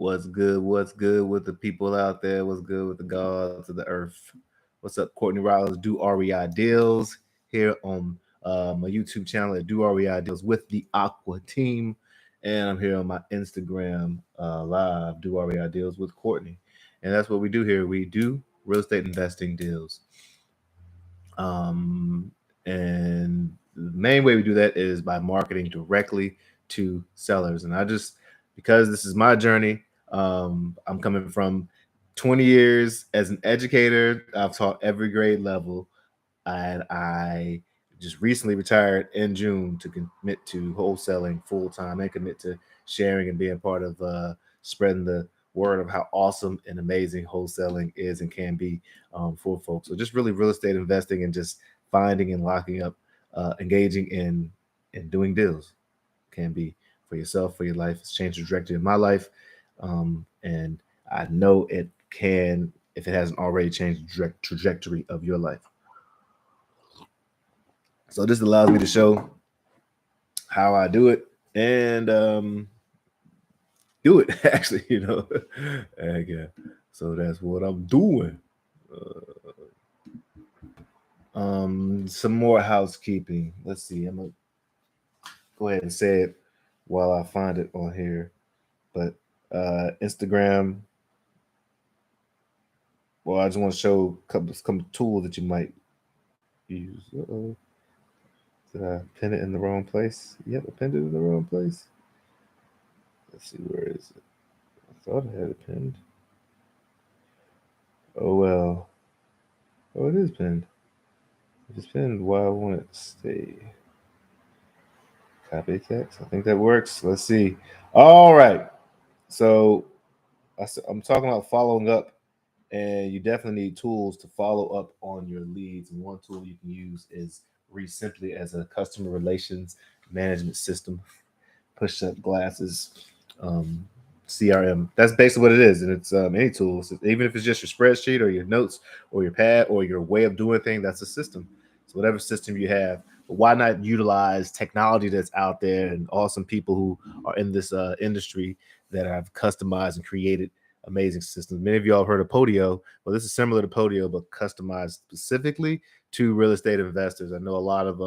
What's good? What's good with the people out there? What's good with the gods of the earth? What's up, Courtney Rollins? Do REI Deals here on my YouTube channel at Do REI Deals with the Aqua team, and I'm here on my Instagram live Do REI Deals with Courtney, and that's what we do here. We do real estate investing deals, um, and the main way we do that is by marketing directly to sellers. And I just because this is my journey, I'm coming from 20 years as an educator. I've taught every grade level, and I just recently retired in June to commit to wholesaling full time and commit to sharing and being part of spreading the word of how awesome and amazing wholesaling is and can be for folks. So just really real estate investing and just finding and locking up, engaging in doing deals can be for yourself, for your life. It's changed the trajectory of my life, and I know it can if it hasn't already changed the trajectory of your life. So this allows me to show how I do it and do it actually, And yeah. So that's what I'm doing. Some more housekeeping. Let's see. I'm gonna go ahead and say it while I find it on here. But Instagram. Well, I just want to show a couple tools that you might use. Uh-oh. Did I pin it in the wrong place? Yep, I pinned it in the wrong place. Let's see, where is it? I thought I had it pinned. Oh well. Oh, it is pinned. If it's pinned, why won't it stay? Copy text. I think that works. Let's see. All right. So I'm talking about following up, and you definitely need tools to follow up on your leads. And one tool you can use is Simply as a customer relations management system. Push up glasses, um, CRM. That's basically what it is, and it's any tools. Even if it's just your spreadsheet or your notes or your pad or your way of doing things, that's a system. So whatever system you have, but why not utilize technology that's out there and awesome people who are in this industry that have customized and created amazing systems. Many of y'all have heard of Podio. Well, this is similar to Podio, but customized specifically to real estate investors. I know a lot of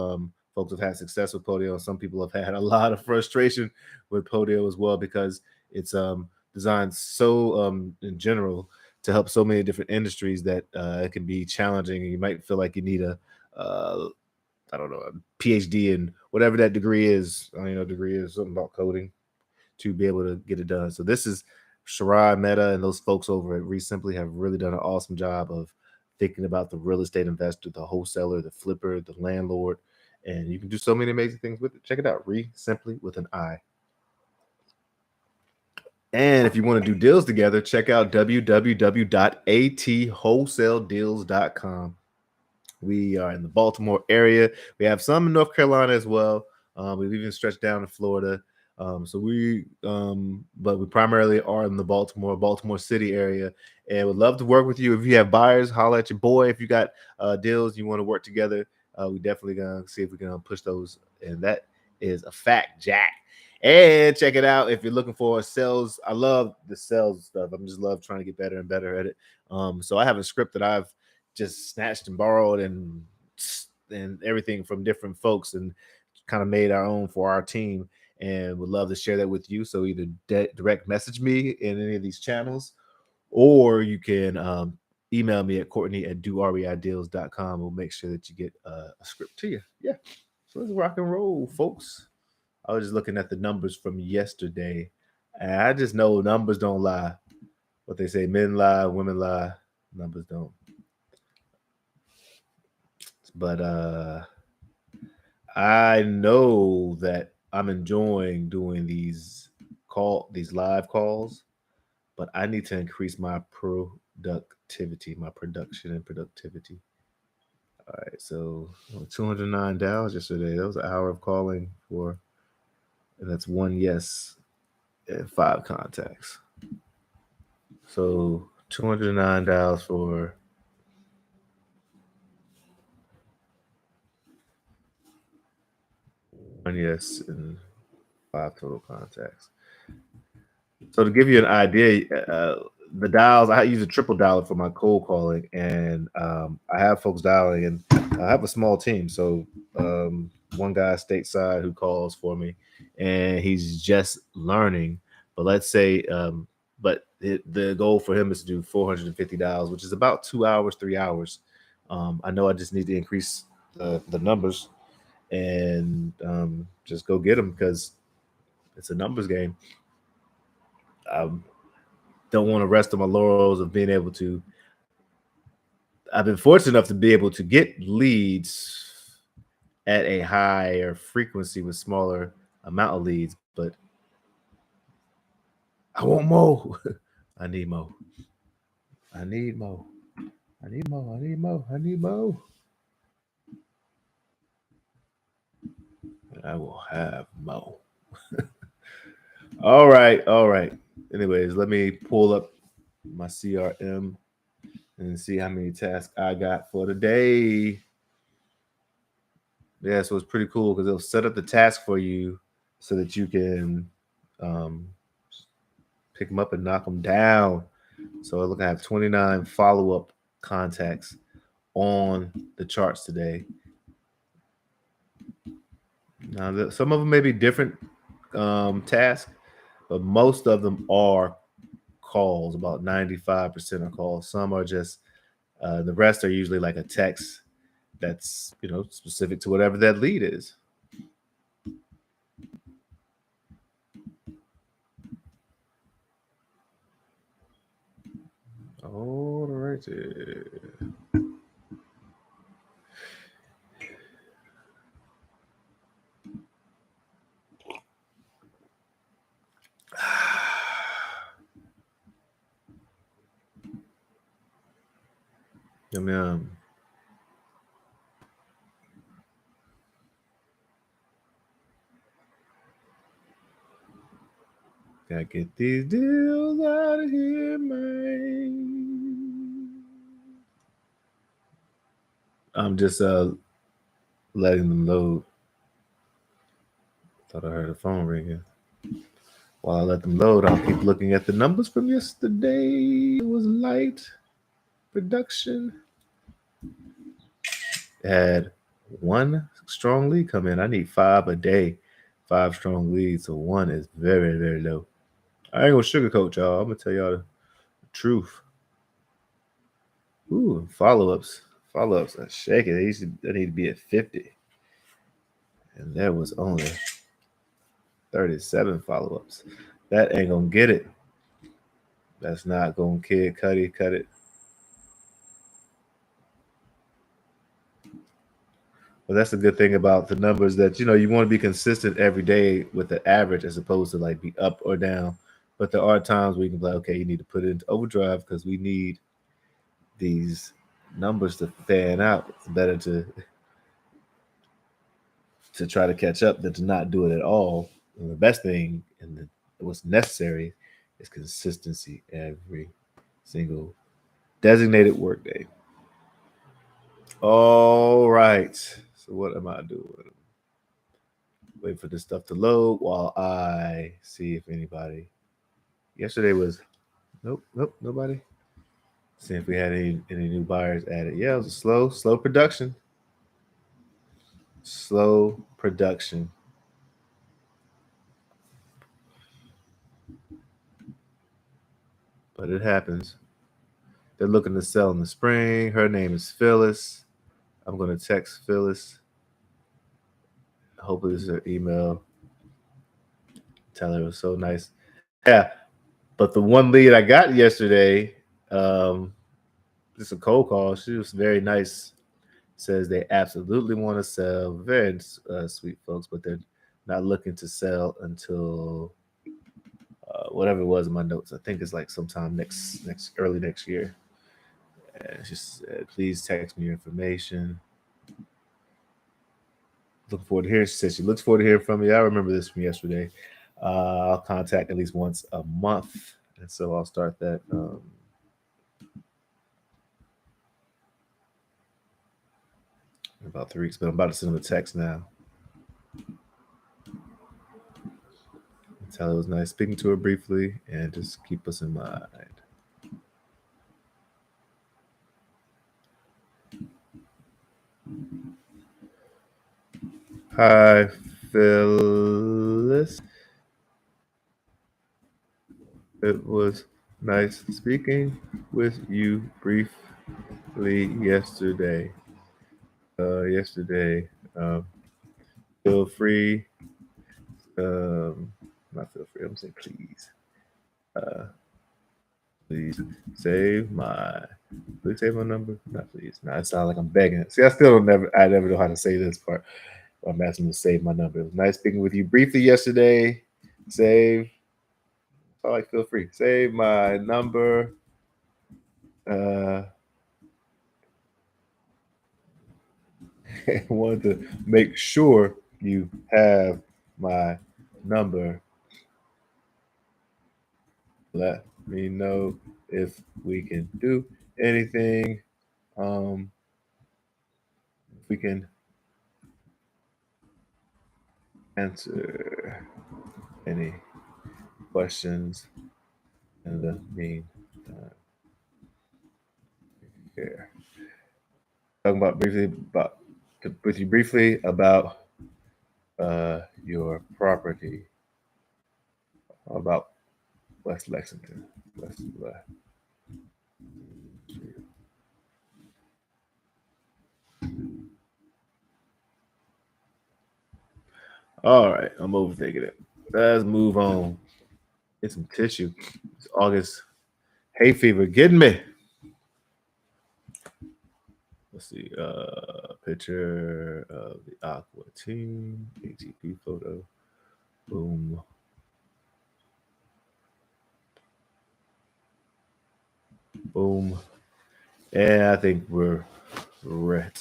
folks have had success with Podio, and some people have had a lot of frustration with Podio as well because it's designed so in general to help so many different industries that it can be challenging. And you might feel like you need a uh, I don't know, a PhD in whatever that degree is. I don't know, degree is something about coding to be able to get it done. So this is Shirai Meta and those folks over at Simply have really done an awesome job of thinking about the real estate investor, the wholesaler, the flipper, the landlord, and you can do so many amazing things with it. Check it out, Simply with an I. And if you want to do deals together, check out www.atwholesaledeals.com. We are in the Baltimore area. We have some in North Carolina as well. We've even stretched down to Florida. But we primarily are in the Baltimore City area, and would love to work with you. If you have buyers, holler at your boy. If you got deals you want to work together, we definitely gonna see if we can push those. And that is a fact, Jack. And check it out if you're looking for sales. I love the sales stuff. I'm just love trying to get better and better at it. So I have a script that I've just snatched and borrowed and everything from different folks and kind of made our own for our team, and would love to share that with you. So either direct message me in any of these channels, or you can email me at Courtney at doreideals.com. We'll make sure that you get a script to you. Yeah. So let's rock and roll, folks. I was just looking at the numbers from yesterday, and I just know numbers don't lie. What they say, men lie, women lie, numbers don't. But I know that I'm enjoying doing these live calls, but I need to increase my productivity, my production and productivity. All right, so 209 dials yesterday. That was an hour of calling for, and that's one yes and five contacts. So 209 dials for one yes and five total contacts. So to give you an idea, the dials, I use a triple dialer for my cold calling, and I have folks dialing, and I have a small team. So one guy stateside who calls for me, and he's just learning. But let's say, the goal for him is to do 450 dials, which is about 2 hours, 3 hours. I know I just need to increase the numbers and just go get them because it's a numbers game. I don't want to rest on my laurels of being able to. I've been fortunate enough to be able to get leads at a higher frequency with smaller amount of leads, but I want more. I need more. I need more. I need more. I need more. I need more. And I will have more. All right. All right. Anyways, let me pull up my CRM and see how many tasks I got for the day. Yeah, so it's pretty cool because it'll set up the task for you so that you can um, pick them up and knock them down. So look, I have 29 follow-up contacts on the charts today. Now, some of them may be different tasks, but most of them are calls. About 95% are calls. Some are just the rest are usually like a text that's specific to whatever that lead is. All right. Yum yum. Gotta get these deals out of here, man. I'm just letting them load. Thought I heard a phone ringing. While I let them load, I'll keep looking at the numbers from yesterday. It was light production. Had one strong lead come in. I need 5 a day. 5 strong leads. So one is very, very low. I ain't gonna sugarcoat y'all. I'm gonna tell y'all the truth. Ooh, follow-ups. Follow-ups are shaking. They need to be at 50. And there was only 37 follow-ups. That ain't gonna get it. That's not gonna cut it. But that's the good thing about the numbers that you want to be consistent every day with the average as opposed to like be up or down. But there are times where you can be like, okay, you need to put it into overdrive because we need these numbers to fan out. It's better to try to catch up than to not do it at all. And the best thing and what's necessary is consistency every single designated workday. All right. So what am I doing? Wait for this stuff to load while I see if anybody. Yesterday was nope, nobody. See if we had any new buyers added. Yeah, it was a slow production. Slow production. But it happens. They're looking to sell in the spring. Her name is Phyllis. I'm gonna text Phyllis. Hopefully this is her email. Tell her it was so nice. Yeah. But the one lead I got yesterday, just a cold call. She was very nice. Says they absolutely want to sell. Very sweet folks, but they're not looking to sell until whatever it was in my notes. I think it's like sometime next early next year. And she said, please text me your information. Looking forward to hearing. She said she looks forward to hearing from you. I remember this from yesterday. I'll contact at least once a month, and so I'll start that. In about 3 weeks, but I'm about to send them a text now. Tell her it was nice speaking to her briefly, and just keep us in mind. Hi, Phyllis. It was nice speaking with you briefly yesterday. Yesterday. Feel free. Not feel free. I'm gonna say please. Uh, please save my. Please save my number. Not please. No, it sounds like I'm begging. See, I still don't never. I never know how to say this part. I'm asking him to save my number. It was nice speaking with you briefly yesterday. Save. I like feel free. Save my number. Wanted to make sure you have my number. Let me know if we can do anything. If we can answer any questions in the meantime. Here. Talking about briefly about with you briefly about your property about West Lexington. West. All right, I'm overthinking it. Let's move on. Get some tissue. It's August. Hay fever getting me. Let's see. Picture of the Aqua team. ATP photo. Boom. Boom. And I think we're ready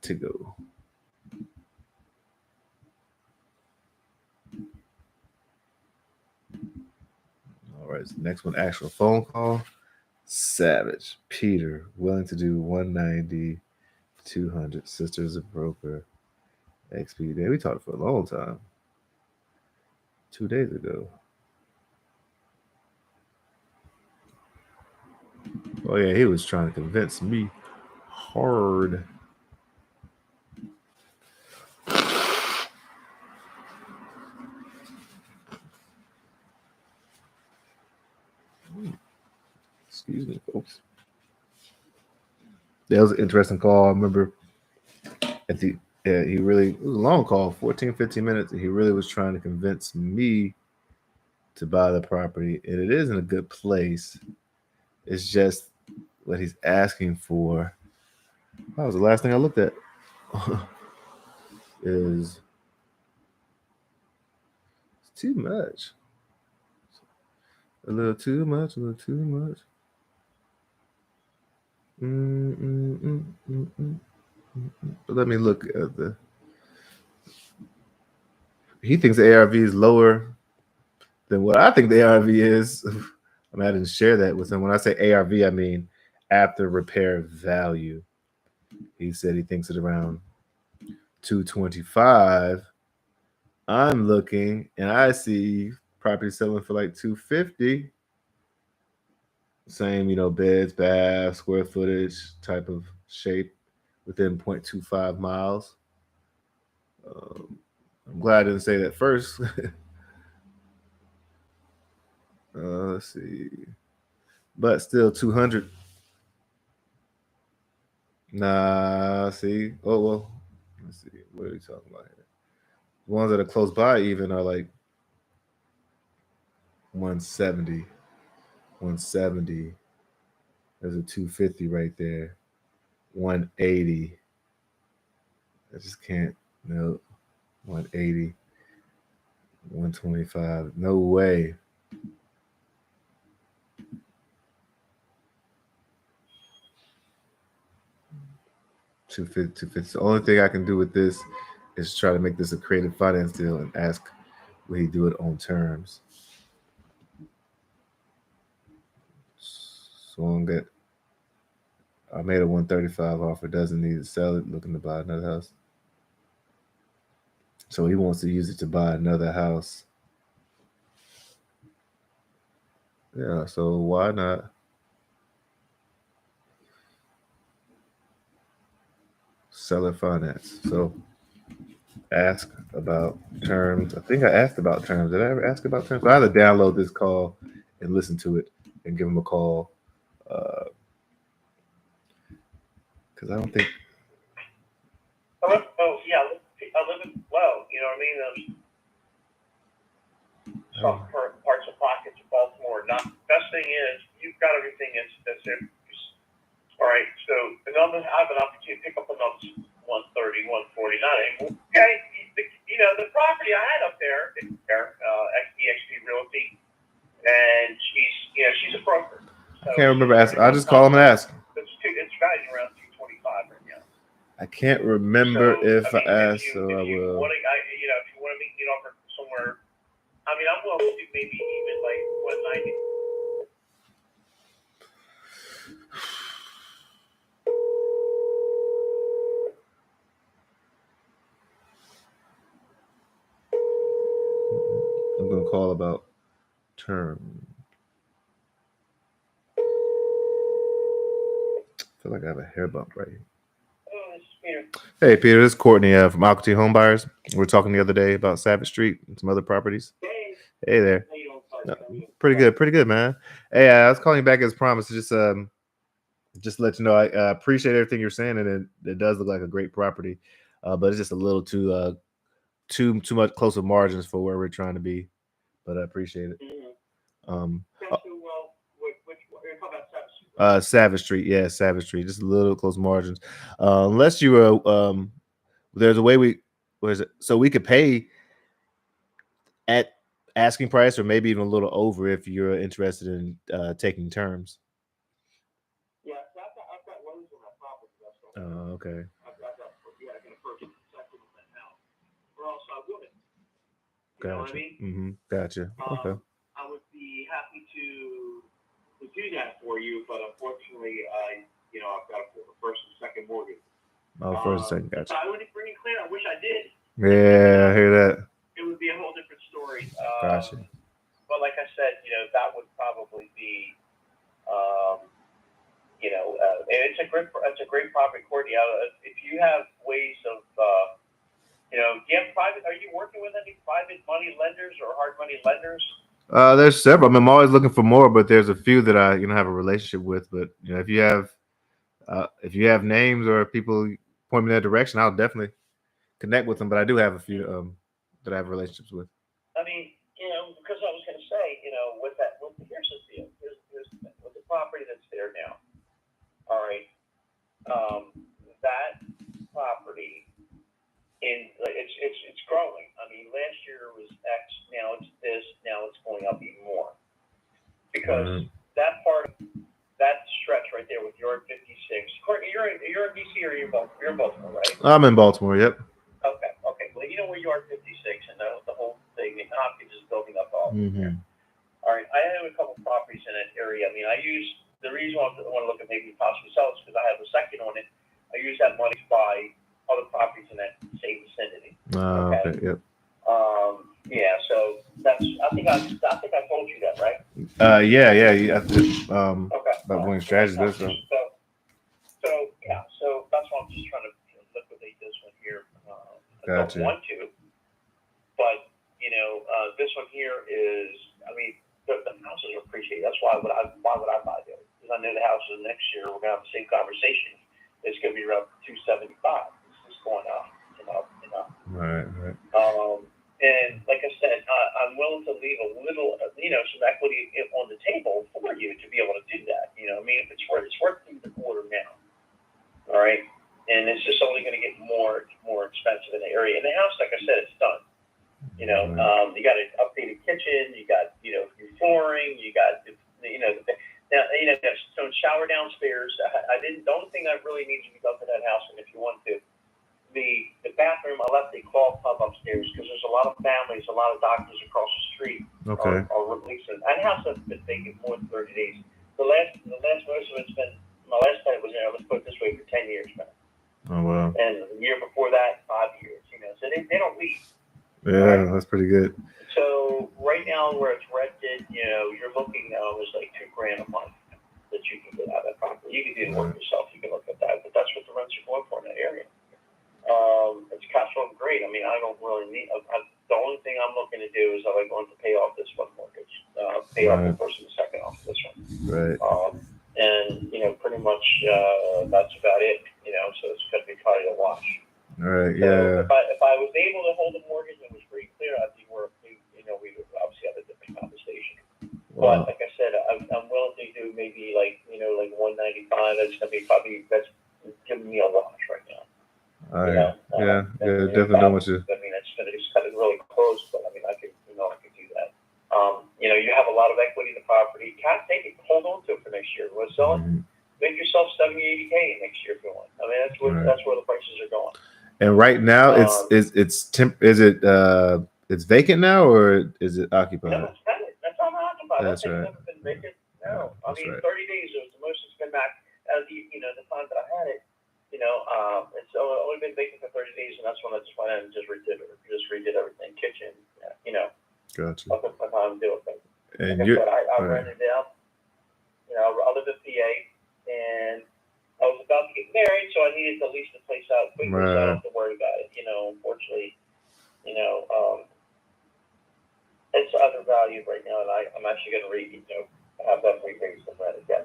to go. All right, so next one, actual phone call. Savage. Peter, willing to do 190, 200. Sisters of broker. XP. Day. We talked for a long time. 2 days ago. Oh yeah, he was trying to convince me hard. Excuse me, folks. That was an interesting call. I remember at the he really it was a long call, 14, 15 minutes. And he really was trying to convince me to buy the property. And it is in a good place. It's just what he's asking for. That was the last thing I looked at. Is it's too much. A little too much, a little too much. But let me look at the. He thinks the ARV is lower than what I think the ARV is. I mean, I didn't share that with him. When I say ARV, I mean after repair value. He said he thinks it around 225. I'm looking and I see property selling for like 250. Same, beds, baths, square footage, type of shape within 0.25 miles. I'm glad I didn't say that first. Let's see. But still 200. Nah, see. Oh, well. Let's see. What are we talking about here? The ones that are close by even are like 170. 170. There's a 250 right there. 180. I just can't. No. 180. 125. No way. 250, 250. The only thing I can do with this is try to make this a creative finance deal and ask will he do it on terms. So I'm get. I made a 135 offer. Doesn't need to sell it. Looking to buy another house. So he wants to use it to buy another house. Yeah, so why not seller finance? So ask about terms. I think I asked about terms. Did I ever ask about terms? I have to download this call and listen to it and give them a call because I don't think. Oh yeah, I live in Low. You know what I mean? Some parts of pockets of Baltimore. Not best thing is you've got everything that's in. All right, so I have an opportunity to pick up another 130, 140, not anymore. Okay, the property I had up there, XDXP Realty, and she's a broker. So I can't remember. I'll just call him and ask. It's valued around 225 right now. I can't remember if I asked, so I will. If you want to meet me over somewhere, I mean, I'm willing to do maybe even like 190. I'm gonna call about term. I feel like I have a hair bump right here. Oh, this is Peter. Hey, Peter, this is Courtney from Alcatraz Home Buyers. We were talking the other day about Savage Street and some other properties. Hey there. Pretty good, man. Hey, I was calling you back as promised. Just to let you know, I appreciate everything you're saying, and it does look like a great property, but it's just a little too much closer margins for where we're trying to be. But I appreciate it. Savage Street, yeah, Savage Street, just a little close margins. Unless you were, there's a way so we could pay at asking price or maybe even a little over if you're interested in taking terms. Yeah, I've got loans on that property. Oh, okay. I've got a first and second on that house, or else I wouldn't. You Gotcha. know what I mean? Mm-hmm. Gotcha. Okay. I would be happy to do that for you, but unfortunately, I've got a first and second mortgage. Oh, first and second, gotcha. I wouldn't bring it clear. I wish I did. Yeah, I hear that. It would be a whole different story. Gotcha. But like I said, that would probably be, it's a great property, Courtney. If you have ways of, do you have private? Are you working with any private money lenders or hard money lenders? There's several. I mean, I'm always looking for more, but there's a few that I have a relationship with. But if you have names or people point me in that direction, I'll definitely connect with them. But I do have a few that I have relationships with. I mean, because I was going to say, here's the deal. Here's with the property that's there now. All right, that property it's growing. I mean, last year was X. Now it's this. Now it's going up even more because that stretch right there with Yard 56. Courtney, you're in DC or you're in Baltimore, right? I'm in Baltimore. Yep. Okay. Well, you know where Yard 56 and the whole thing. The Hopkins is building up all. Mm-hmm. All right. I have a couple properties in that area. I mean, the reason I want to look at maybe possibly sell is because I have a second on it. I use that money to buy other properties in that same vicinity. Okay. Yep. Yeah. So I think I told you that, right? Yeah. Okay. About winning strategies. So that's why I'm just trying to liquidate this one here. I don't want to, but this one here is. I mean, the houses are appreciated. That's why would I buy those? Because I know the houses next year we're gonna have the same conversation. It's gonna be around 275. It's going up, Right. And like I said, I'm willing to leave a little, some equity on the table for you to be able to do that. I mean, if it's worth 3.25 now. All right, and it's just only going to get more expensive in the area. And the house, like I said, it's done. You got an updated kitchen, you got new flooring, you got so shower downstairs. The only thing that really needs to be done to that house, and if you want to, the bathroom, I left a cloth tub upstairs because there's a lot of families, a lot of doctors across the street are releasing. That house has been vacant more than 30 days. The last most of it's been. My last tenant was there. Let's put it this way, for 10 years, man. Oh wow! And the year before that, 5 years. So they don't leave. Yeah, right? That's pretty good. So right now, where it's rented, you're looking. I was $1,000 a month that you can get out of that property. You can do the work yourself. You can look at that, but that's what the rents are going for in that area. It's cash flow great. I mean, I don't really need. The only thing I'm looking to do is I'm going to pay off this one mortgage, pay off the first and the second off this one. Right. And pretty much that's about it. So it's going to be probably a wash. All right. So Yeah. if I was able to hold a mortgage and it was pretty clear, I'd be worth. We would obviously have a different conversation. Wow. But like I said, I'm willing to do maybe like 195. That's going to be probably giving me a wash right now. All right. Definitely don't want you. I mean, it's kind of really close, but I mean, I could do that. You have a lot of equity in the property. Can't take it, hold on to it for next year. We're selling. Make yourself 70-80K next year if you want. I mean, that's where the prices are going. And right now, it's vacant now, or is it occupied? No, it's tenant. That's unoccupied. That's right. It's never been vacant. No, I mean, right. 30 days was the most it's been back as the time that I had it. It's only been vacant for 30 days, and that's when I just went in and just redid everything, kitchen, Gotcha. I took my time to do it. But And I rented it out. I live in PA, and I was about to get married, so I needed to lease the place out quickly, so I don't have to worry about it. Unfortunately, it's under value right now, and I'm actually going to have that reappraised and rent again.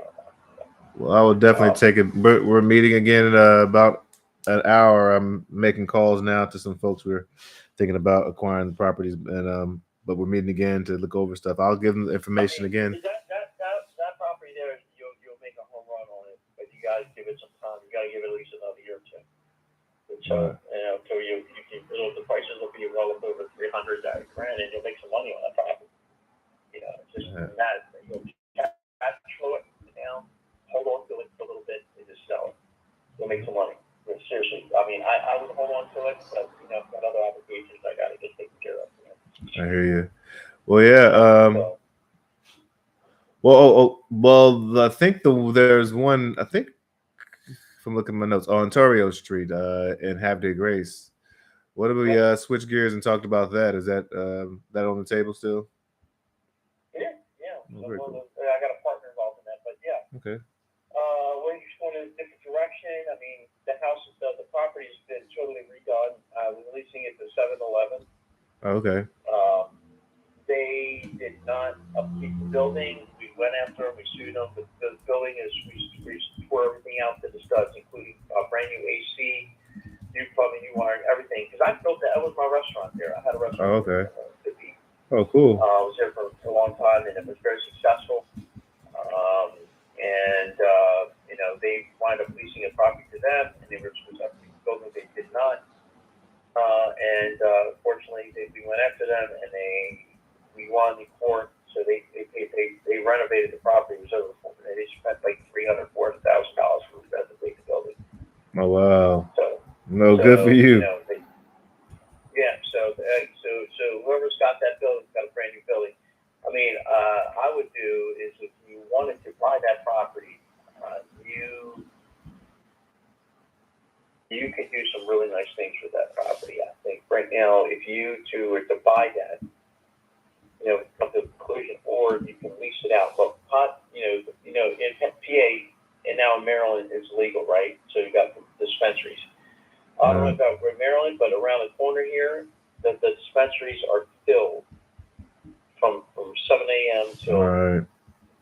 Well, I will definitely take it. But we're meeting again in about an hour. I'm making calls now to some folks we're thinking about acquiring the properties, and but we're meeting again to look over stuff. I'll give them the information again. That property there, you'll make a home run on it, but you got to give it some time. You got to give it at least another year or two. So until the prices will be well over $300,000, and you'll make some money on that property. It's just that you'll cash flow it down, hold on to it for a little bit, and just sell it. You'll make some money. But seriously, I mean, I would hold on to it, but I've got other obligations I got to get taken care of. I hear you. Well, yeah. Well, I think there's one. I think from looking at my notes, Ontario Street in Havre de Grace. What if we switch gears and talked about that? Is that that on the table still? Yeah. Oh, very cool. I got a partner involved in that, but yeah. Okay. We're just going in a different direction. I mean, the house, the property's been totally redone. We're releasing it to 7-Eleven. Oh, okay. They did not upkeep the building. We went after them. We sued them. But the building we tore everything out to the studs, including brand new AC, new plumbing, new wiring, everything. Because I built that. That was my restaurant there. I had a restaurant. Oh, okay. Oh, cool. I was there for a long time, and it was very successful. They wound up leasing a property to them, and they were supposed to upkeep the building. They did not. Unfortunately, we went after them, and we won in court. So they renovated the property. It was over. They spent like $300,000, $400,000 for renovating the building. Oh wow! So good for you. So whoever's got that building got a brand new building. I mean, I would do is if you wanted to buy that property, you could do some really nice things with that property. I think right now, if you two were to buy that, come to the conclusion, or you can lease it out. But in PA and now in Maryland it's legal, right? So you got dispensaries. I don't know about Maryland, but around the corner here, the dispensaries are filled from 7 a.m. till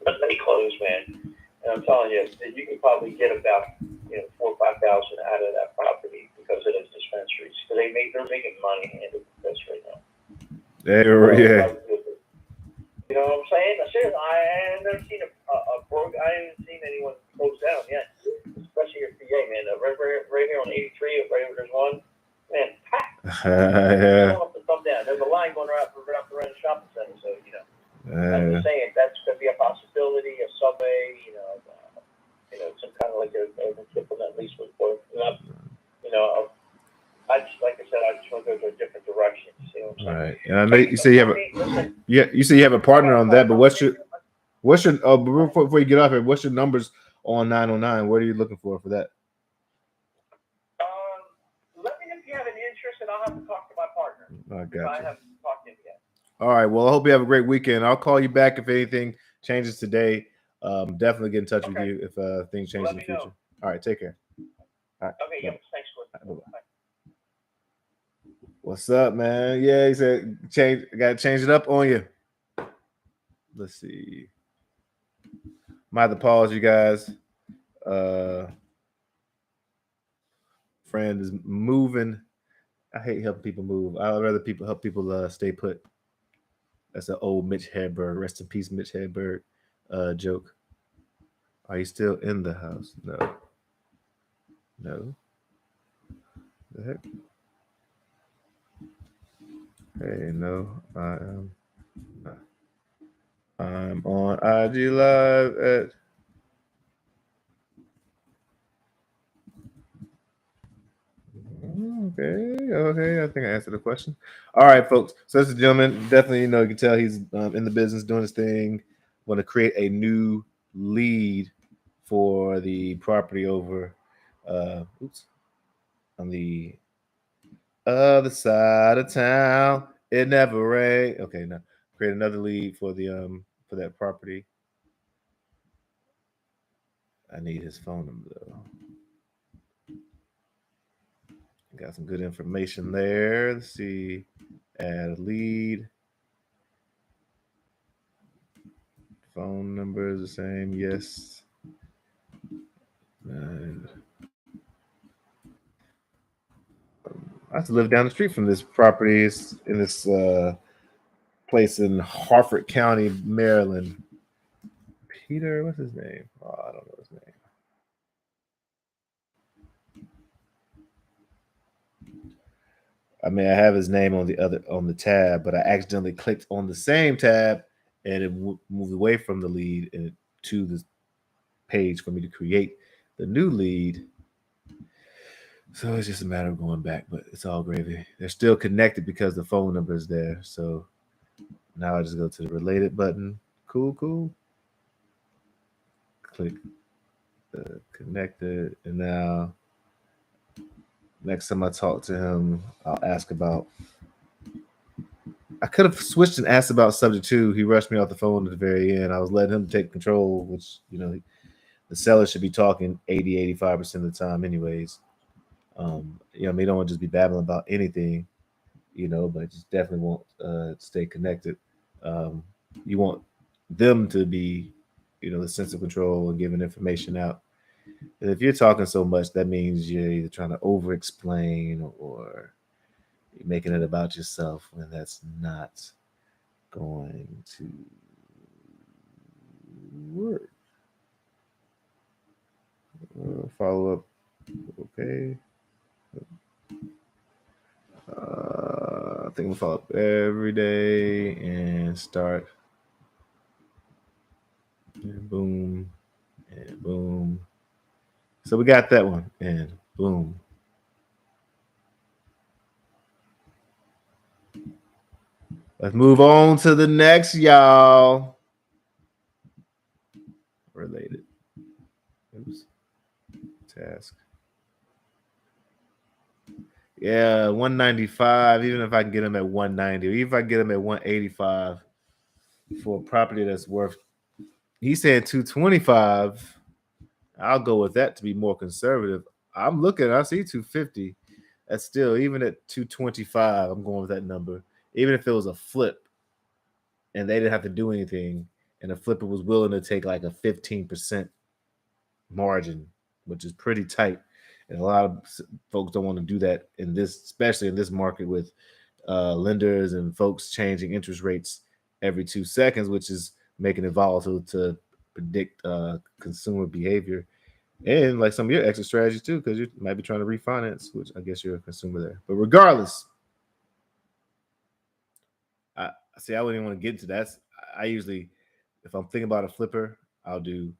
they close, man. And I'm telling you, you can probably get about $4,000 or $5,000 out of that property because of those dispensaries. So they're making money hand over fist right now. Yeah. You know what I'm saying? I have never seen I haven't seen anyone close down yet, especially your PA, man. Right here on 83, right where there's one, man, packed. Yeah. Don't have to come down. There's a line going right up around the shopping center, so I'm just saying that's going to be a possibility. A subway, some kind of like a triple net lease would work. I just, like I said, I just want to go to a different direction. You know what I'm saying? Right. And I know you say you say you have a partner on that, but what's your before you get off here, what's your numbers on 909? What are you looking for that? Let me know if you have an interest, and I'll have to talk to my partner. I got you. I haven't talked to him yet. All right. Well, I hope you have a great weekend. I'll call you back if anything changes today. Definitely get in touch with Okay. you if things change Let in the me know. future. All right, take care. All right, Okay. bye. Yep. Thanks, Courtney. Bye. Bye. What's up, man? Yeah, he said change. Got to change it up on you. Let's see. Might have to pause, you guys. Uh, friend is moving. I hate helping people move. I'd rather people help people stay put. That's an old Mitch Hedberg. Rest in peace, Mitch Hedberg. Joke. Are you still in the house? No. No. The heck? Hey, no. I'm on IG Live at. Okay. I think I answered the question. All right, folks. So, this is a gentleman. Definitely, you can tell he's in the business doing his thing. Want to create a new lead for the property over. On the other side of town. It never rained. Okay, now create another lead for that property. I need his phone number though. Got some good information there. Let's see. Add a lead. Phone number is the same. Yes. And I have to live down the street from this property. It's in this place in Harford County, Maryland. Peter, what's his name? Oh, I don't know his name. I mean, I have his name on the tab, but I accidentally clicked on the same tab, and it moved away from the lead and to the page for me to create the new lead. So it's just a matter of going back, but it's all gravy. They're still connected because the phone number is there. So now I just go to the related button. Cool. Click connected, and now next time I talk to him, I'll ask about. I could have switched and asked about subject two. He rushed me off the phone at the very end. I was letting him take control, which the seller should be talking 85% of the time, anyways. They don't want to just be babbling about anything, but just definitely want stay connected. Um, you want them to be, the sense of control and giving information out. And if you're talking so much, that means you're either trying to over explain or you're making it about yourself when that's not going to work. Follow up. Okay. I think we'll follow up every day and start. And boom. And boom. So we got that one. And boom. Let's move on to the next, y'all. Related. Oops. Task. Yeah, 195. Even if I can get them at 190, or even if I get them at 185 for a property that's worth, he's saying 225. I'll go with that to be more conservative. I'm looking, I see 250. That's still, even at 225, I'm going with that number. Even if it was a flip and they didn't have to do anything, and the flipper was willing to take like a 15% margin, which is pretty tight. And a lot of folks don't want to do that in this, especially in this market with lenders and folks changing interest rates every 2 seconds, which is making it volatile to predict consumer behavior and like some of your exit strategies too, because you might be trying to refinance, which I guess you're a consumer there. But regardless, I see. I wouldn't even want to get into that. I usually, if I'm thinking about a flipper, I'll do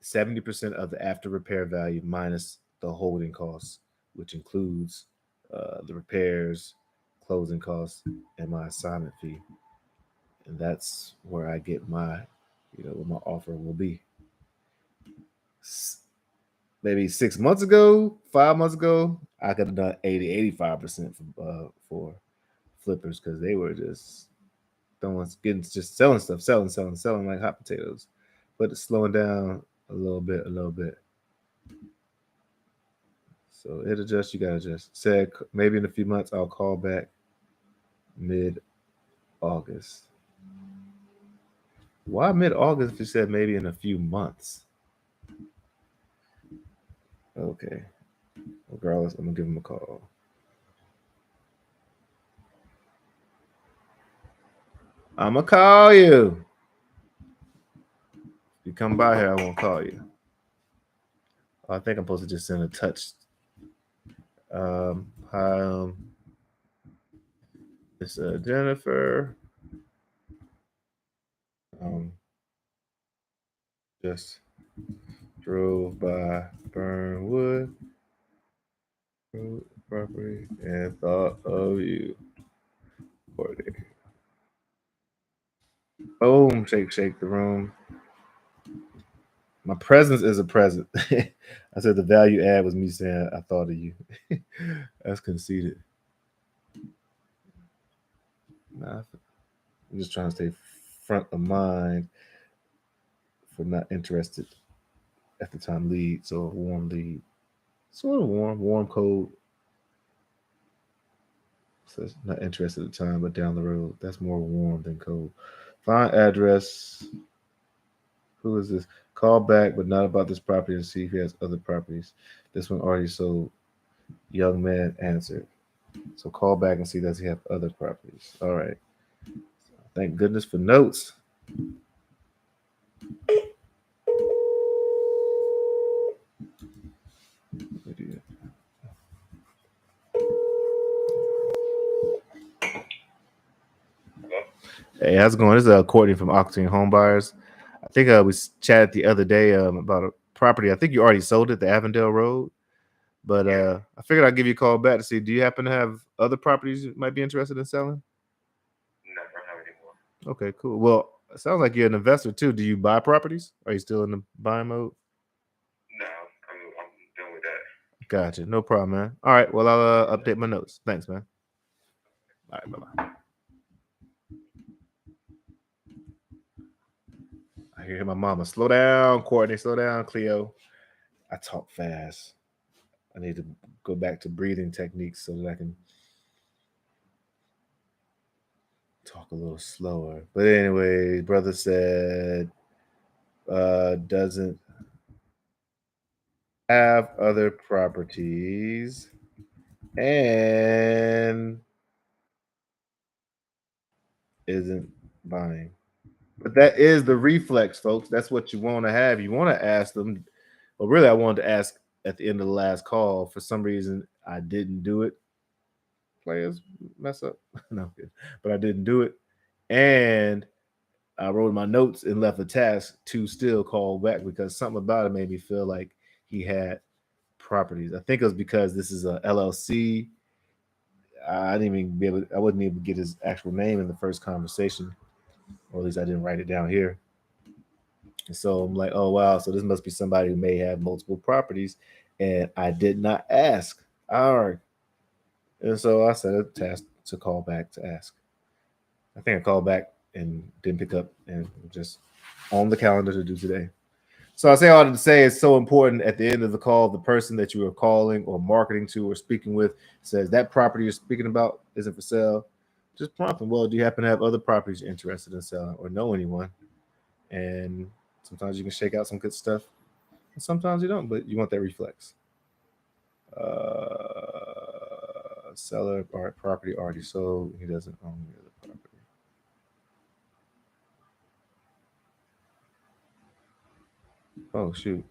70% of the after repair value minus the holding costs, which includes the repairs, closing costs, and my assignment fee. And that's where I get what my offer will be. Maybe 6 months ago, 5 months ago, I could have done 85% for flippers because they were just just selling stuff, selling like hot potatoes. but it's slowing down a little bit. So it adjusts. You gotta adjust. Said maybe in a few months I'll call back mid-August. Why mid-August if you said maybe in a few months? Okay. Regardless, I'm gonna give him a call. I'm gonna call you. If you come by here, I won't call you. I think I'm supposed to just send a touch. Hi, it's Jennifer. Just drove by Burnwood property and thought of you. Courtney. Boom, shake the room. My presence is a present. I said the value add was me saying I thought of you. That's conceited. Nah, I'm just trying to stay front of mind for not interested at the time lead. So warm lead. Sort of warm code. So it's not interested at the time, but down the road. That's more warm than cold. Find address. Who is this? Call back, but not about this property to see if he has other properties. This one already sold. Young man answered. So call back and see does he have other properties. All right. Thank goodness for notes. Hey, how's it going? This is Courtney from Octane Home Buyers. I think we chatted the other day about a property. I think you already sold it, the Avondale Road. But I figured I'd give you a call back to see, do you happen to have other properties you might be interested in selling? No, I don't have any more. Okay, cool. Well, it sounds like you're an investor too. Do you buy properties? Are you still in the buying mode? No, I'm done with that. Gotcha. No problem, man. All right. Well, I'll update my notes. Thanks, man. All right. Bye-bye. I hear my mama. Slow down, Courtney. Slow down, Cleo. I talk fast. I need to go back to breathing techniques so that I can talk a little slower. But anyway, brother said doesn't have other properties and isn't buying. But that is the reflex, folks. That's what you want to have. You want to ask them. Well, really, I wanted to ask at the end of the last call. For some reason, I didn't do it. Players mess up. No, but I didn't do it. And I wrote my notes and left a task to still call back because something about it made me feel like he had properties. I think it was because this is a LLC. I didn't even be able. I wasn't able to get his actual name in the first conversation, or at least I didn't write it down here. And so I'm like, oh wow, so this must be somebody who may have multiple properties, and I did not ask. All right, and so I set a task to call back to ask. I think I called back and didn't pick up, and just on the calendar to do today. So I say all to say it's so important at the end of the call, the person that you are calling or marketing to or speaking with says that property you're speaking about isn't for sale. Just prompt them. Well, do you happen to have other properties you're interested in selling or know anyone? And sometimes you can shake out some good stuff. And sometimes you don't, but you want that reflex. Seller or property already sold. He doesn't own the other property. Oh shoot.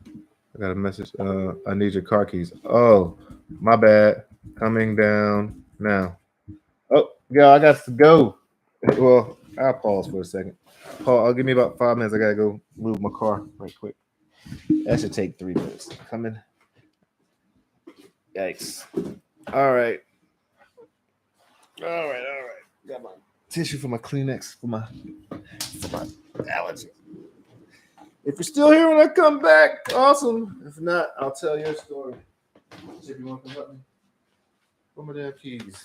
I got a message. I need your car keys. Oh, my bad. Coming down now. Oh, yeah, I got to go. Well, I'll pause for a second. Paul, I'll give me about 5 minutes. I gotta go move my car right quick. That should take 3 minutes. Coming. Yikes. All right. All right. Got my tissue for my Kleenex for my allergy. If you're still here when I come back, awesome. If not, I'll tell your story. See if you want to help me. Where my damn keys?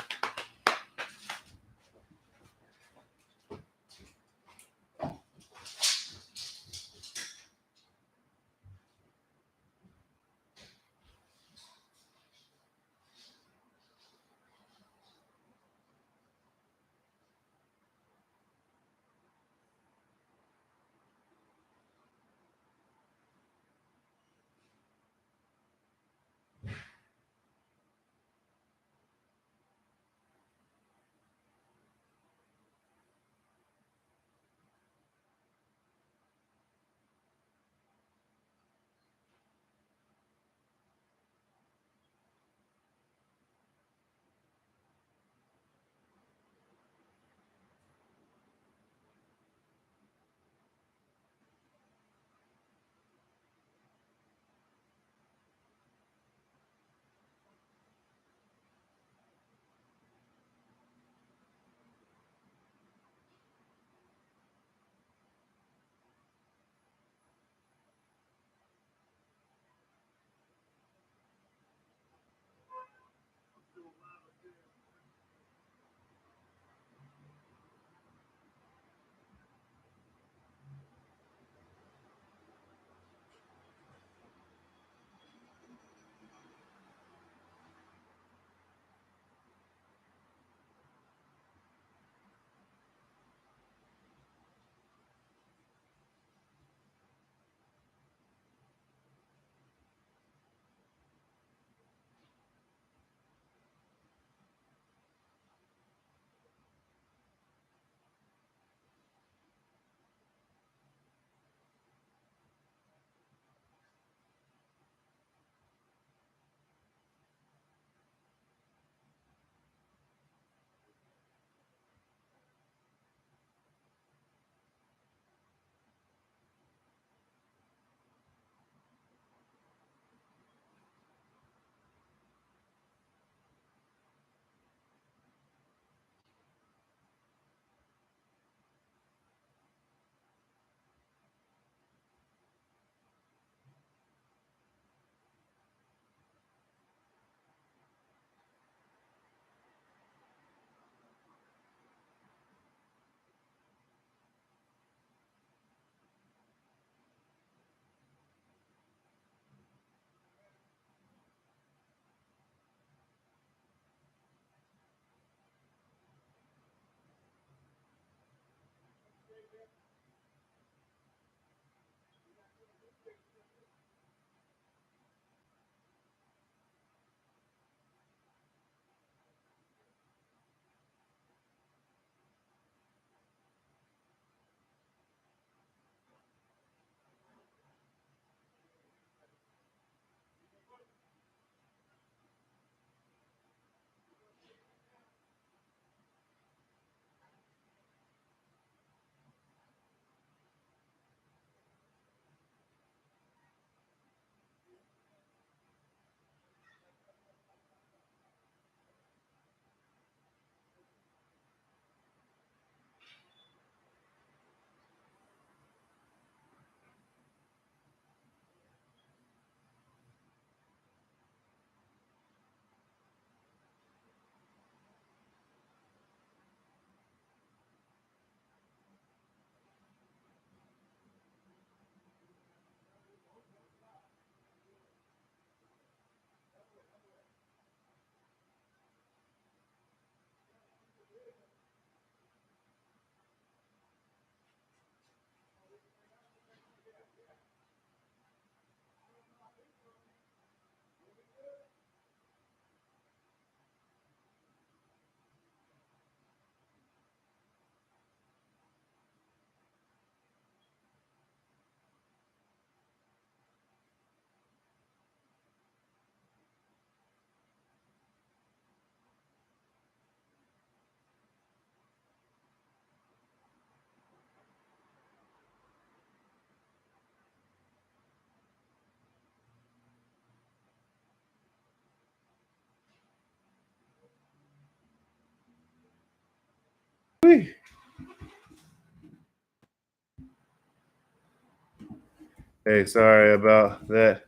Hey, sorry about that.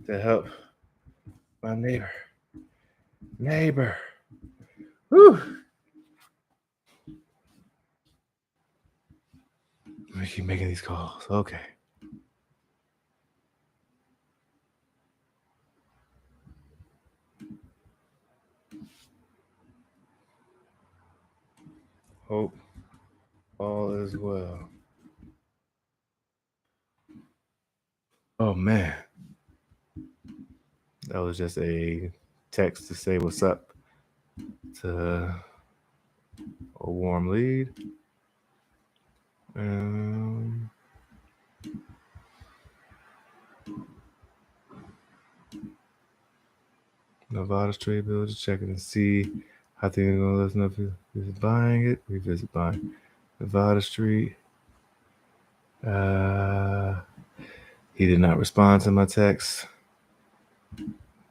To help my neighbor. Whew. Let me keep making these calls. Okay. Hope all is well. Oh man, that was just a text to say what's up to a warm lead. Nevada Street Bill, just checking to see how things are gonna listen up. Is buying it? Revisit buying Nevada Street. He did not respond to my text.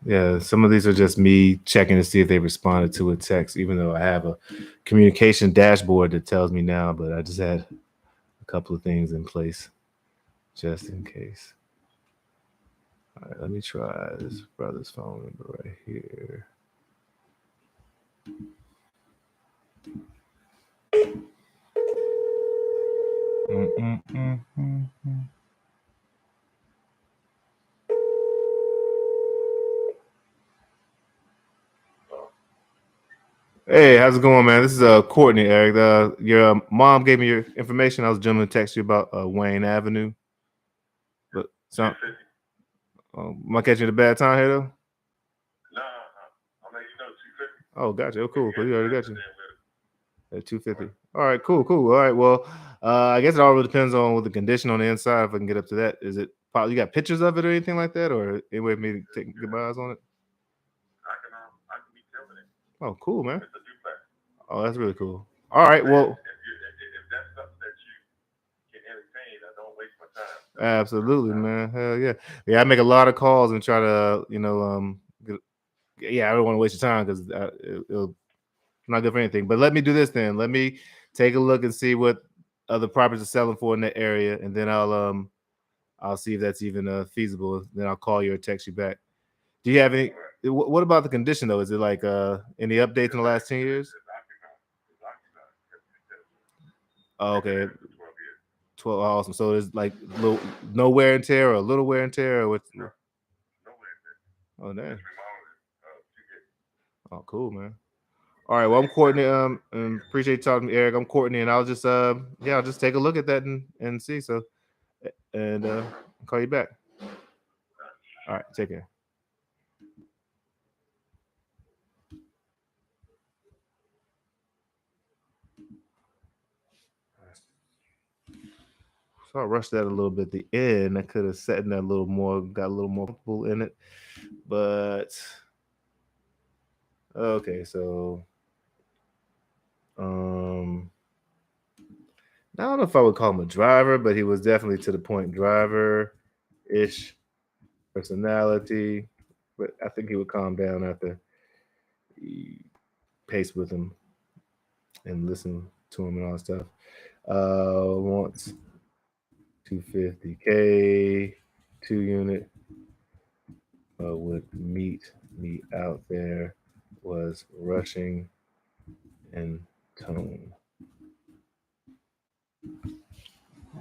Yeah, some of these are just me checking to see if they responded to a text, even though I have a communication dashboard that tells me now, but I just had a couple of things in place just in case. All right, let me try this brother's phone number right here. Hey, how's it going, man? This is Courtney, Eric. Your mom gave me your information. I was jumping to text you about Wayne Avenue. But so, am I catching a bad time here though? Nah, I'll let you know 250. Oh, gotcha. Oh, cool. You already got you. At 250. All right, cool. All right, well, I guess it all really depends on what the condition on the inside. If I can get up to that, is it? You got pictures of it or anything like that, or any way of me taking goodbyes on it? I can be filming it. Oh, cool, man. It's a duplex. Oh, that's really cool. All right, well, if that's something that you can entertain, I don't waste my time. absolutely, man. Hell yeah, yeah. I make a lot of calls and try to, I don't want to waste your time because it'll not good for anything. But let me do this then. Let me take a look and see what other properties are selling for in that area, and then I'll see if that's even feasible. Then I'll call you or text you back. Do you have any? What about the condition though? Is it like any updates in the last 10 years? Oh, okay. 12. Awesome. So there's like no wear and tear or a little wear and tear or what's? No wear and tear. Oh, damn. Oh, cool, man. All right. Well, I'm Courtney. And appreciate you talking to me, Eric. I'm Courtney, and I'll just I'll just take a look at that and see. So, and I'll call you back. All right. Take care. So I rushed that a little bit at the end. I could have sat in that a little more, got a little more comfortable in it. But okay, so I don't know if I would call him a driver, but he was definitely to the point driver-ish personality. But I think he would calm down after you pace with him and listen to him and all that stuff. Wants 250K, 2-unit. Would meet me out there, was rushing in tone.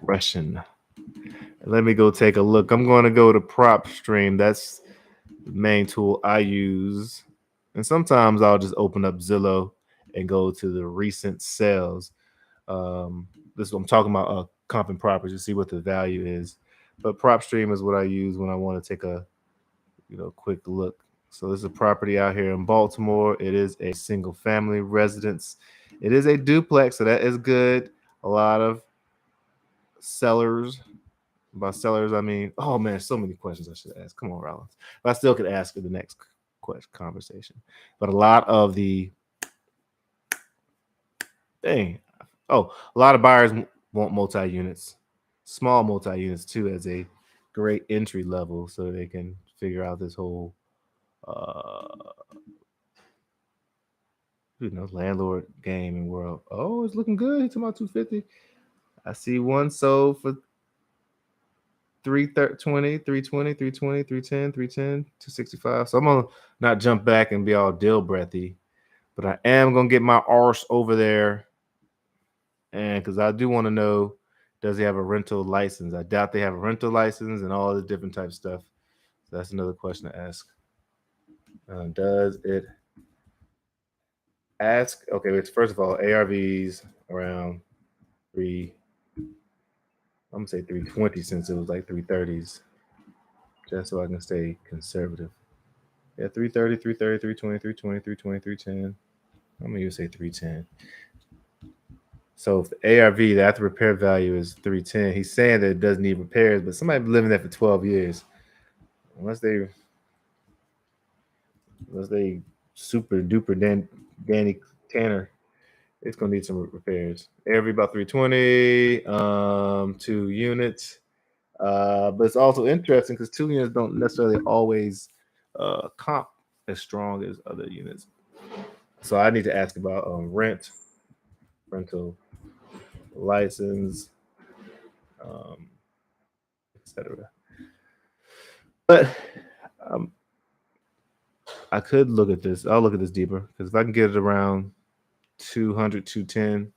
Russian. Let me go take a look. I'm going to go to PropStream. That's the main tool I use. And sometimes I'll just open up Zillow and go to the recent sales. This I'm talking about comping properties to see what the value is. But PropStream is what I use when I want to take a quick look. So there's a property out here in Baltimore. It is a single family residence. It is a duplex, so that is good. A lot of sellers. By sellers, I mean, oh man, so many questions I should ask. Come on, Rollins. But I still could ask in the next conversation. But a lot of the a lot of buyers want multi-units, small multi-units too, as a great entry level, so they can figure out this whole landlord game and world. Oh, it's looking good. He's about 250. I see one sold for 320, 320, 320, 310, 310, 265. So I'm gonna not jump back and be all deal breathy, but I am gonna get my arse over there, and because I do want to know, does he have a rental license? I doubt they have a rental license and all the different type of stuff. So that's another question to ask. Does it ask? Okay, it's first of all ARVs around three. I'm gonna say 320 since it was like 330s, just so I can stay conservative. Yeah, 330, 330, 320, 320, 320, 310. I'm gonna even say 310. So if the ARV, the after repair value is 310, he's saying that it doesn't need repairs, but somebody been living there for 12 years. Unless they super duper Danny Tanner, it's gonna need some repairs. ARV about 320, 2 units. But it's also interesting because 2 units don't necessarily always comp as strong as other units. So I need to ask about rental license, um, etc. But um, I could look at this. I'll look at this deeper because if I can get it around 200, 210,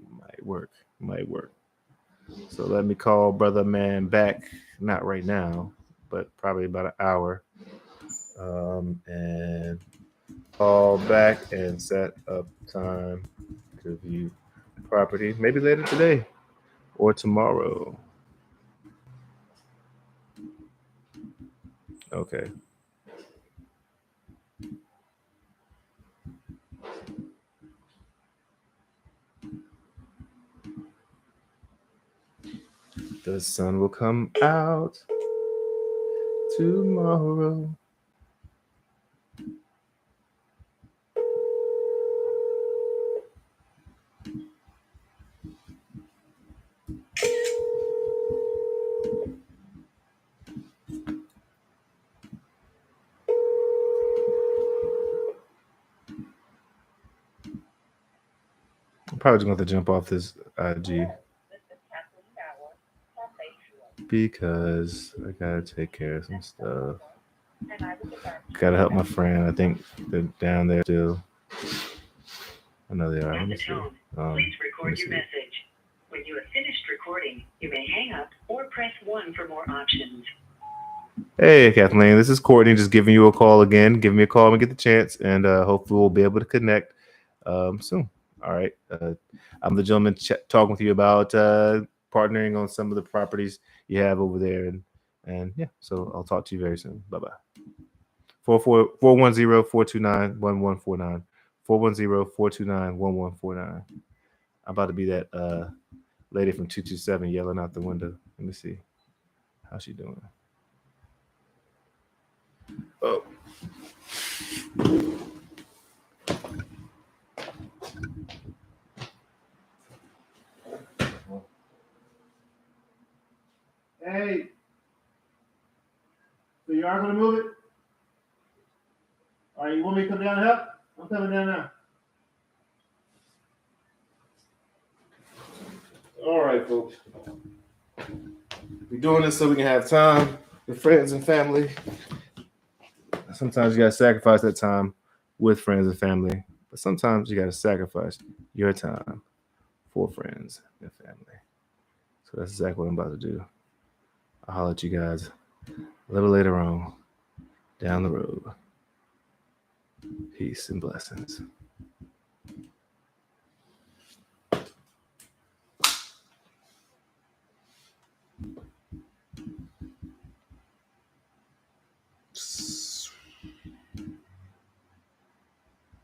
might work. Might work. So let me call brother man back. Not right now, but probably about an hour. And call back and set up time to view property. Maybe later today or tomorrow. Okay. The sun will come out tomorrow. I'm probably just going to have to jump off this IG because I gotta take care of some stuff. Gotta help my friend. I think they're down there still. I know they are. Let me see. Please record your message. When you have finished recording, you may hang up or press 1 for more options. Hey, Kathleen, this is Courtney. Just giving you a call again. Give me a call when we get the chance, and hopefully we'll be able to connect soon. All right. I'm the gentleman talking with you about partnering on some of the properties you have over there, and yeah. So I'll talk to you very soon. Bye bye. 410-429-1149. 410-429-1149. I'm about to be that lady from 227 yelling out the window. Let me see. How's she doing? Oh. Hey. So you are going to move it? All right, you want me to come down and help? I'm coming down now. All right, folks. We're doing this so we can have time with friends and family. Sometimes you got to sacrifice that time with friends and family, but sometimes you got to sacrifice your time for friends and family. So that's exactly what I'm about to do. I'll holler at you guys a little later on down the road. Peace and blessings.